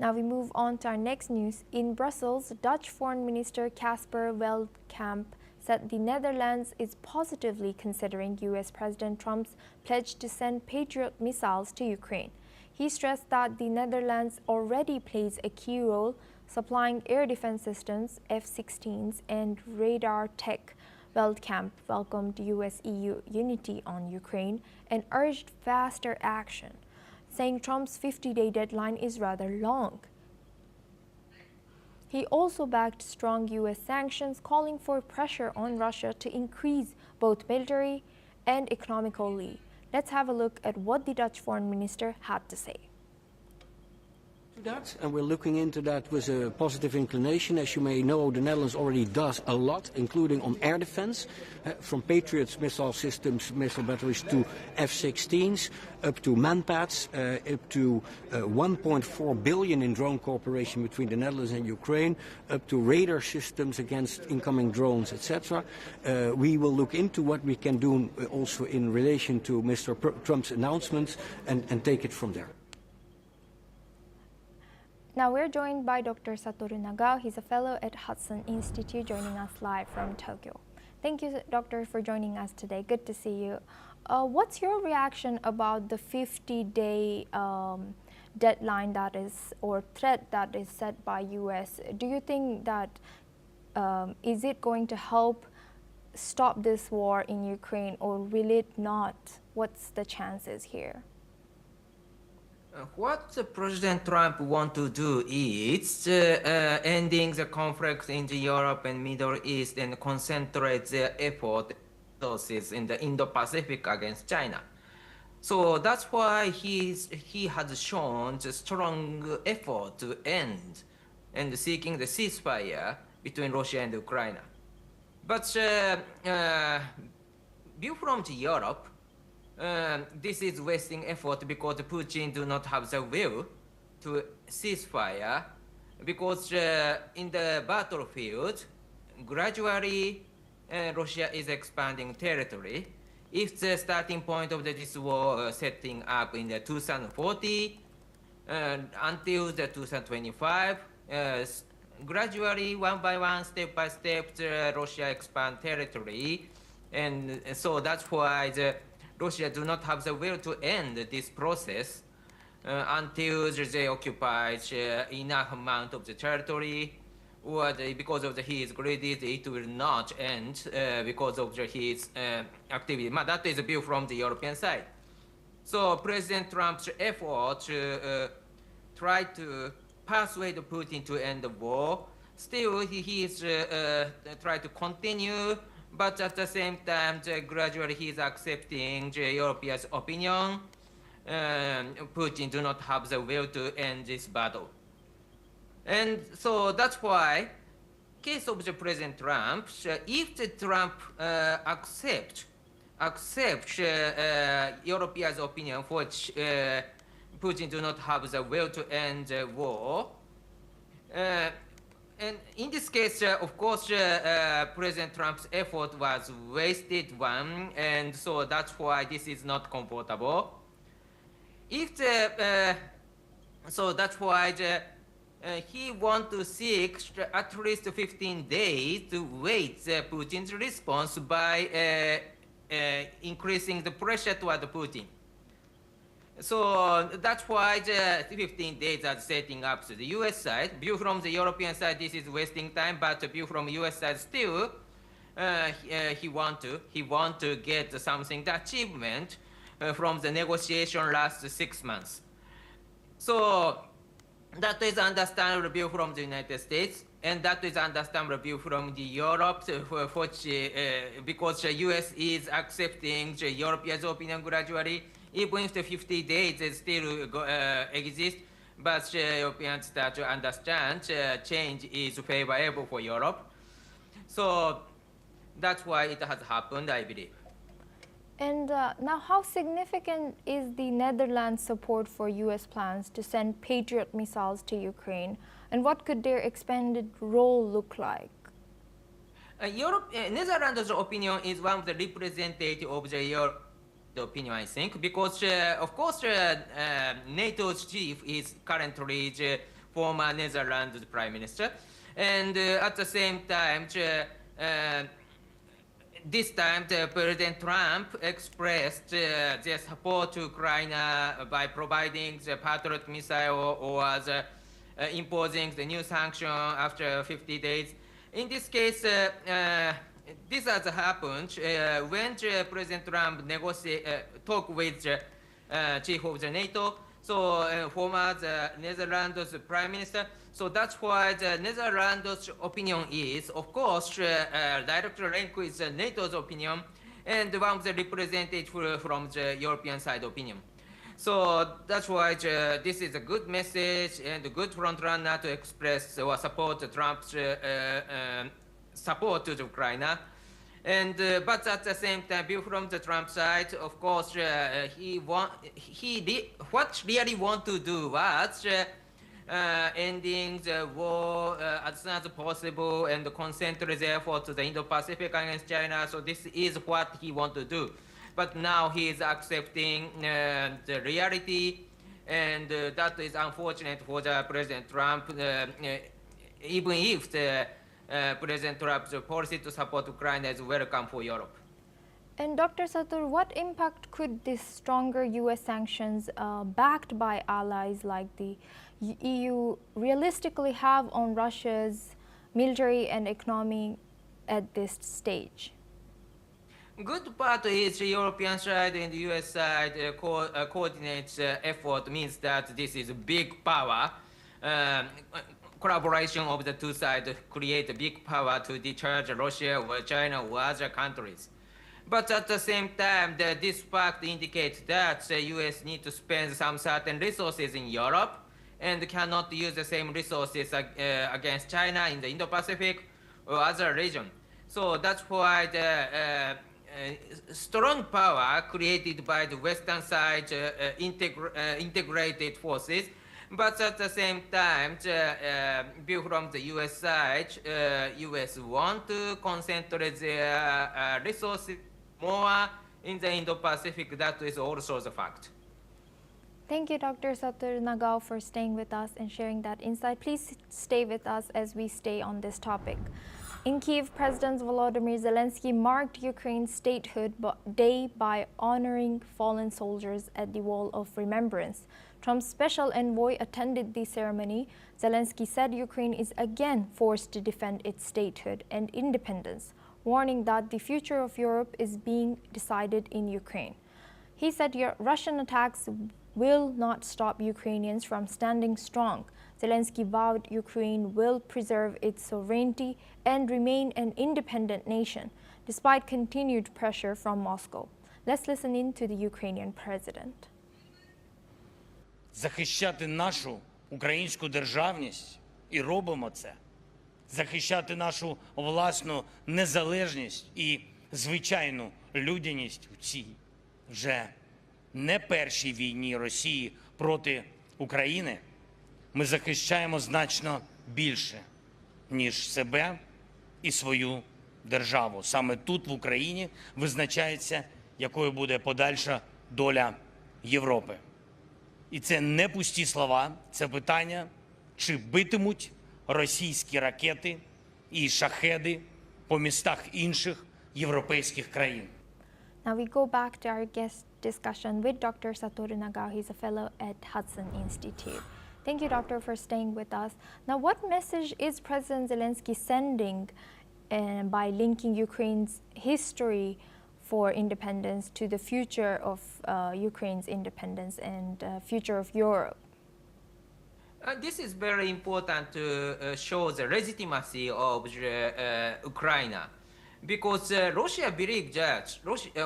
Now we move on to our next news. In Brussels, Dutch Foreign Minister Casper Veldkamp said the Netherlands is positively considering US President Trump's pledge to send Patriot missiles to Ukraine. He stressed that the Netherlands already plays a key role supplying air defense systems, F-16s, and radar tech. Veldkamp welcomed US-EU unity on Ukraine and urged faster action, saying Trump's 50-day deadline is rather long. He also backed strong US sanctions, calling for pressure on Russia to increase both military and economically. Let's have a look at what the Dutch foreign minister had to say. That, and we're looking into that with a positive inclination. As you may know, the Netherlands already does a lot, including on air defense, from Patriot missile systems, missile batteries, to F-16s, up to manpads, up to 1.4 billion in drone cooperation between the Netherlands and Ukraine, up to radar systems against incoming drones, etc. We will look into what we can do also in relation to Mr. Trump's announcements and take it from there. Now we're joined by Dr. Satoru Nagao. He's a fellow at Hudson Institute, joining us live from Tokyo. Thank you, Doctor, for joining us today. Good to see you. What's your reaction about the 50-day deadline that is, or threat that is set by US? Do you think that is it going to help stop this war in Ukraine, or will it not? What's the chances here? What President Trump wants to do is ending the conflict in the Europe and Middle East and concentrate their effort resources in the Indo-Pacific against China. So that's why he has shown the strong effort to end and seeking the ceasefire between Russia and Ukraine. But view from the Europe, this is wasting effort because Putin do not have the will to ceasefire, because in the battlefield, gradually Russia is expanding territory. If the starting point of this war setting up in the 2040 until the 2025, gradually, one by one, step by step, Russia expand territory, and so that's why Russia do not have the will to end this process until they occupy enough amount of the territory, or because of his greedy, it will not end because of his activity. But that is a view from the European side. So President Trump's effort to try to persuade Putin to end the war, still he is trying to continue. But at the same time, gradually he is accepting the Europeans' opinion. Putin do not have the will to end this battle. And so that's why, case of the President Trump, if the Trump accept Europeans' opinion, for which Putin do not have the will to end the war, and in this case, of course, President Trump's effort was wasted one, and so that's why this is not comfortable. If so that's why he wants to seek at least 15 days to wait Putin's response by increasing the pressure toward Putin. So that's why the 15 days are setting up to the US side. View from the European side, this is wasting time, but view from the US side still, he want to get something, the achievement from the negotiation last 6 months. So that is understandable view from the United States, and that is understandable view from the Europe, because the US is accepting the European opinion gradually. Even if the 50 days still exist, but Europeans start to understand change is favorable for Europe. So that's why it has happened, I believe. And now, how significant is the Netherlands' support for US plans to send Patriot missiles to Ukraine? And what could their expanded role look like? Netherlands' opinion is one of the representative of the Europe. The opinion, I think, because of course NATO's chief is currently former Netherlands Prime Minister. And at the same time, this time, President Trump expressed their support to Ukraine by providing the Patriot missile or imposing the new sanction after 50 days. In this case, this has happened when President Trump talked with chief of the NATO, so former Netherlands Prime Minister. So that's why the Netherlands' opinion is, of course, directly linked with NATO's opinion, and one of the representatives from the European side opinion. So that's why this is a good message and a good front runner to express or support Trump's support to Ukraine. And but at the same time, from the Trump side, of course, what really want to do was ending the war as soon as possible and concentrate the effort to the Indo-Pacific against China. So this is what he want to do. But now he is accepting the reality, and that is unfortunate for the President Trump, even if the President Trump's policy to support Ukraine is welcome for Europe. And Dr. Satur, what impact could this stronger U.S. sanctions backed by allies like the EU realistically have on Russia's military and economy at this stage? Good part is the European side and the US side coordinates effort, means that this is a big power. Collaboration of the two sides create a big power to deter Russia or China or other countries. But at the same time, this fact indicates that the US need to spend some certain resources in Europe and cannot use the same resources against China in the Indo-Pacific or other region. So that's why the strong power created by the Western side integrated forces, but at the same time, from the US side, US want to concentrate their resources more in the Indo-Pacific. That is also the fact. Thank you, Dr. Satur Nagao, for staying with us and sharing that insight. Please stay with us as we stay on this topic. In Kyiv, President Volodymyr Zelensky marked Ukraine Statehood Day by honoring fallen soldiers at the Wall of Remembrance. Trump's special envoy attended the ceremony. Zelensky said Ukraine is again forced to defend its statehood and independence, warning that the future of Europe is being decided in Ukraine. He said Russian attacks will not stop Ukrainians from standing strong. Zelensky vowed Ukraine will preserve its sovereignty and remain an independent nation, despite continued pressure from Moscow. Let's listen in to the Ukrainian president. Захищати нашу українську державність, і робимо це. Захищати нашу власну незалежність і звичайну людяність в цій вже не першій війні Росії проти України. Ми захищаємо значно більше, ніж себе і свою державу. Саме тут, в Україні, визначається, якою буде подальша доля Європи. І це не пусті слова, це питання, чи битимуть російські ракети і шахеди по містах інших європейських країн. Now we go back to our guest discussion with Dr. Satoru Nagao. He's a fellow at Hudson Institute. Thank you, Doctor, for staying with us. Now, what message is President Zelensky sending by linking Ukraine's history for independence to the future of Ukraine's independence and future of Europe? This is very important to show the legitimacy of Ukraine. Because Russia believes that,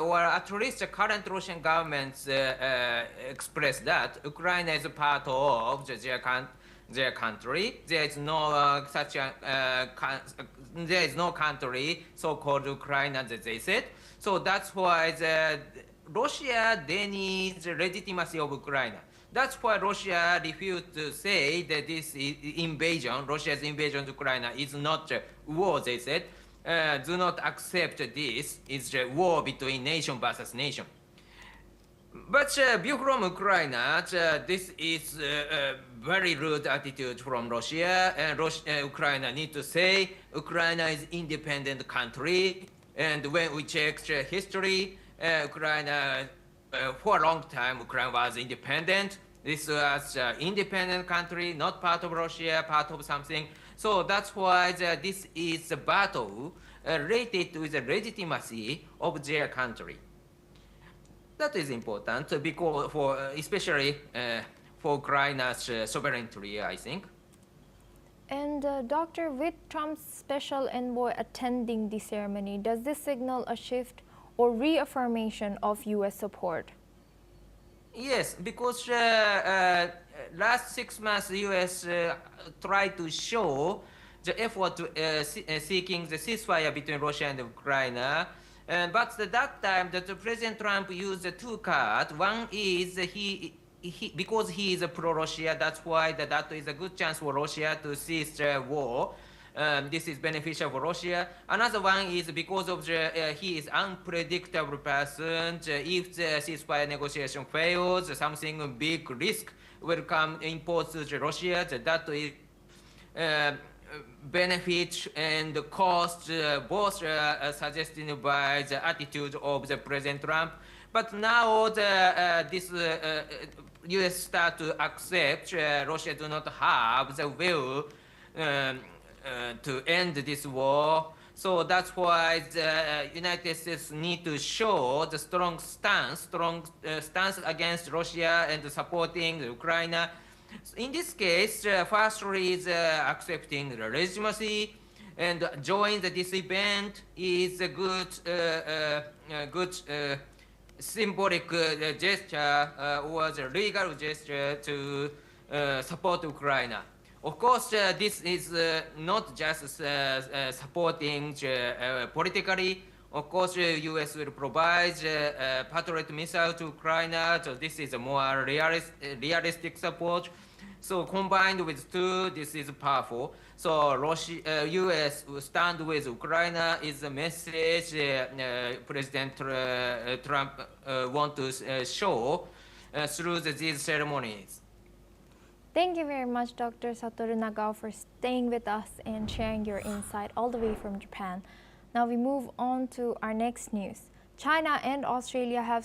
or at least the current Russian government express that Ukraine is a part of their country. There is no there is no country so-called Ukraine, as they said. So that's why Russia they need the legitimacy of Ukraine. That's why Russia refused to say that this invasion, Russia's invasion of Ukraine, is not a war. They said. Do not accept this. It's a war between nation versus nation. But view from Ukraine, this is a very rude attitude from Russia, and Ukraine need to say Ukraine is independent country. And when we check history, Ukraine for a long time Ukraine was independent. This was independent country, not part of Russia, part of something. So that's why this is a battle related to the legitimacy of their country. That is important because for especially for Ukraine's sovereignty, I think. And Doctor, with Trump's special envoy attending the ceremony, does this signal a shift or reaffirmation of U.S. support? Yes, because last 6 months the U.S. Tried to show the effort to seeking the ceasefire between Russia and Ukraine. But at that time, President Trump used two cards. One is because he is a pro-Russia, that's why that is a good chance for Russia to cease the war. This is beneficial for Russia. Another one is because of he is unpredictable person. If the ceasefire negotiation fails, something big risk will come imposed to Russia. That is benefit and cost both suggested by the attitude of the President Trump. But now this U.S. start to accept Russia do not have the will to end this war. So that's why the United States need to show the strong stance against Russia and supporting Ukraine. In this case, firstly is accepting the legitimacy and join this event is a good symbolic gesture or the legal gesture to support Ukraine. Of course, this is not just supporting politically. Of course, U.S. will provide Patriot missile to Ukraine. So this is a more realistic support. So combined with two, this is powerful. So U.S. will stand with Ukraine is the message President Trump want to show through these ceremonies. Thank you very much, Dr. Satoru Nagao, for staying with us and sharing your insight all the way from Japan. Now we move on to our next news. China and Australia have